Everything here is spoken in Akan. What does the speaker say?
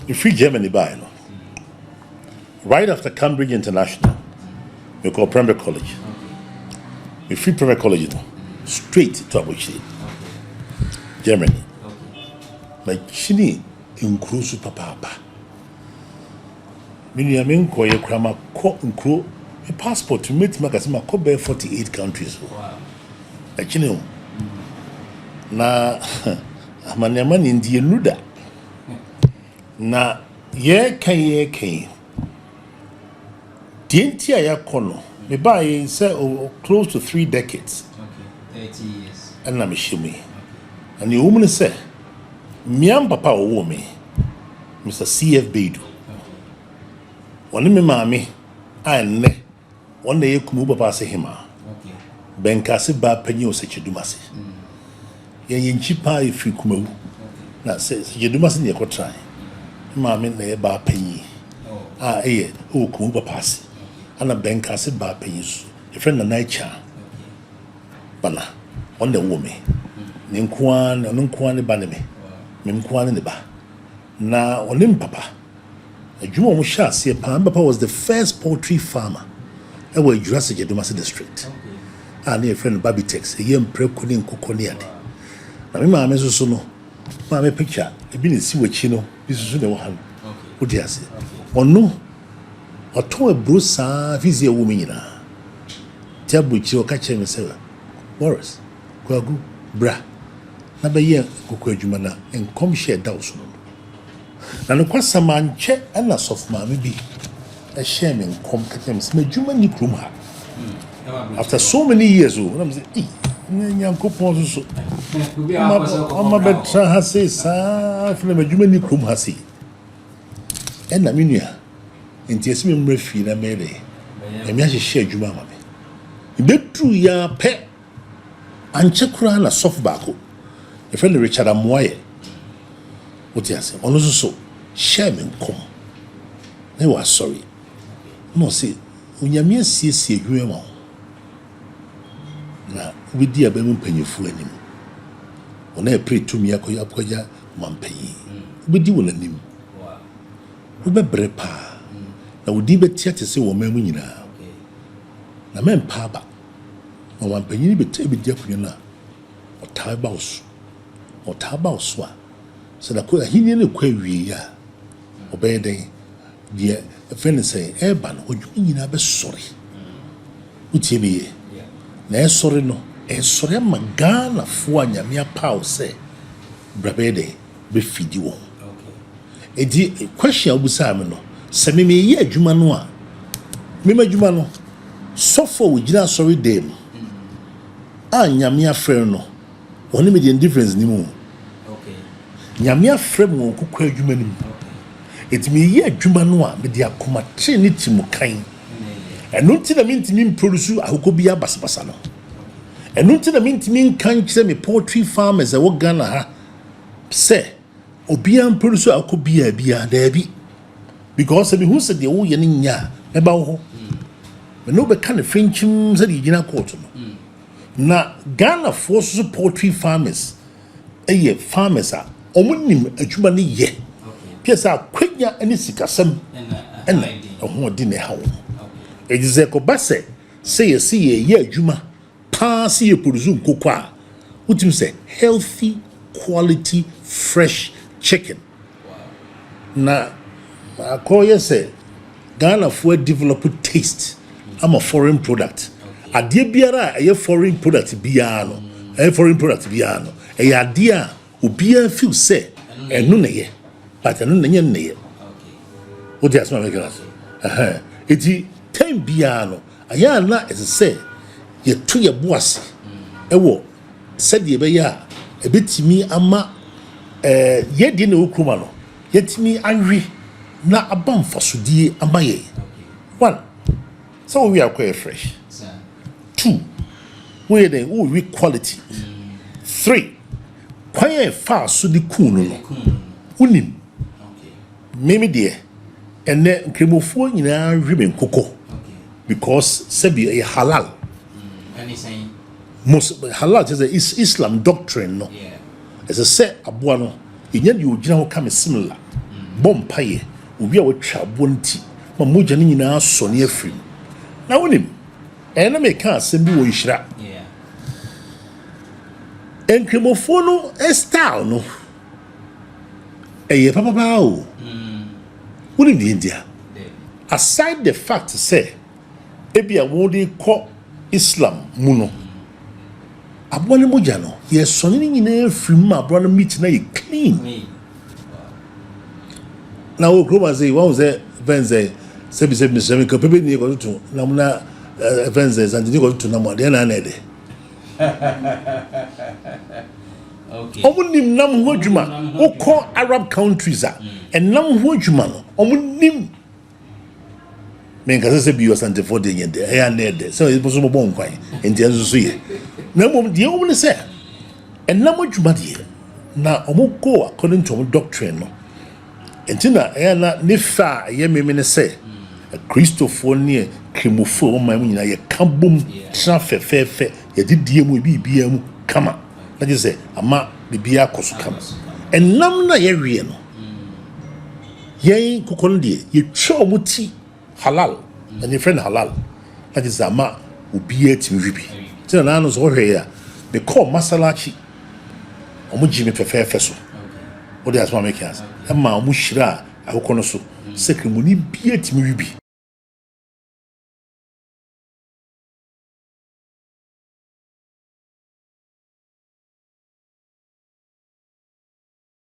You free Germany by no. Right after Cambridge International, we call primary college. We free primary college no. Straight to Abuchi. Germany. My chini in Cruzu Papa. ManyAmenko, a crammer, court and crew, a passport to meet Macasima, cover 48 countries. Wow. Like you know, na Amanaman in the Nuda. Na ye can. Dientia ya kono, me buy say close to 3 decades. Okay, 30 years. And na me shimi. And the woman say, Miam papa o woman, Mr. CF Baidoo. One me mami, I ne, one day you kumu papa se hima. Okay. Benkasi ba penny o se chedumasi. Yen chipa if you kumu. Na se chedumasi ni ko try. Mami ne ba penny. Ah eh, o kumu papa se. Ana benkasi ba penny so. A friend na nature. Bana, on the woman. Ninkwan ba ne me. Memkwan ne ba. Na onim papa. Adwuma mo sha se papa was the first poultry farmer ever Jurassic Edumasi district. Ah na friend Babitex, yem prekuni nkoko ne ade. Na me ma me so no. Ma me picture e bi ne si wachi no, bi so ne wo han. Okay. Odi ase. Ono oto ebro sa fizi ewu me nyina. Tiabuchi o ka che me se Boris, kwagu bra. Na be ye nkoko adwuma na enkom hye da so no. Na no kwasa manche ana sof maame bi a shame in competence me dwuma ni krum ha after so many years oh na me say nyankopon so ama betra ha say sa afle me dwuma ni krum ha say ena menua enti esi me mra fi na me de me a hye dwuma ma me betru ya pe anche kura na sof baako e friend Richard Amoye. What you say? Ono so share me come. They were sorry. No say unyame asiesie hwe ma. Na we di abem panyefo anim. Ona e pray to me akoya mampanyi. We di wona anim. Wow. We be brepa. Na we di betia te se wo mamu nyina. Okay. Na men pa ba. Na mampanyi ni betia be di akunyo na. Otaba so so da ko ahini ne kwa wie ya obeden de friend say eba no odwumi nyina be sori utie me ye na e sori no e sori magana fo anyame apaw say brabede be fidi won okay edi question abusa me no se me ye adwuma no a me madwuma no sofo wo gina sori dem anyame afre no woni me the difference ni mu nyame afrem won kokwa adwuma nim etimi ye adwuma no a me de akoma tre ne timu kan eno nti na me ntimi produce ahoko bia basabasa no eno nti na me ntimi kan kire me poultry farmers e wo Ghana ha se obia produce ahoko bia da bi because me hu se de wo ye ne nya me ba wo me no be kan frenchim se de gina court no na Ghana force poultry farmers farmers are omunim adwuma ne ye piesa kwenya ani sikasem ena ho di ne hawo ejize ko base say ye adwuma pa se ye produce nkoko a utim say healthy quality fresh chicken na akoye say Ghana for develop taste am a foreign product ade biara a foreign product biara no foreign product biara no ade a obia feel say enu na ye but enu na ye okay what just make us eti time bia no aya na is say ye to ye boase ewo said ye be ya ebetimi ama ye di na okruma no yetimi anwi na abamfasodie ama ye one so we are quite fresh two we dey we quality three kwaye fa so di kunu no unim meme de ene nkremofo nyina hwebe nkoko because sabi a halal anything most halal is Islam doctrine no as I said aboa no enya di ogina ho come similar bompaye obi a wotwa bonti ma mogya ne nyinaa so ne afrim na wonim na me ka asem bi wo nhira enkrimofo no style no papa ba o wonim di India aside the fact say ebi a wode kɔ Islam mu no abone mogya no ye so ne nyinaa afrim ma abro no meat na ye clean na wo kro say one say venze sebi misemi ko pepe ni ko to na muna venze zandini ko to na mo de na na de okay omunim nam ho adwuma wo ko Arab countries a enam ho adwuma no omunim men ka se bi wasante for de nyende ya na de so e boso mo bon kwan enti enso so ye na mom de omune se enam adwuma de na omukọ according to doctrine no entina na nefa ye memene se Christopher ne kremofo o man nyina ye kabom tra fefefe ye didie mu bibia mu kama na je se ama bibia koso kama enam na ye wie no yen kokon de ye twa omuti halal and your friend halal na je se ama obia timi wibi tina na no so hwe ya me call masalachi omu jimi fefefe so o de asma make us ama omu hira akono so sekre mu ni bia timi wibi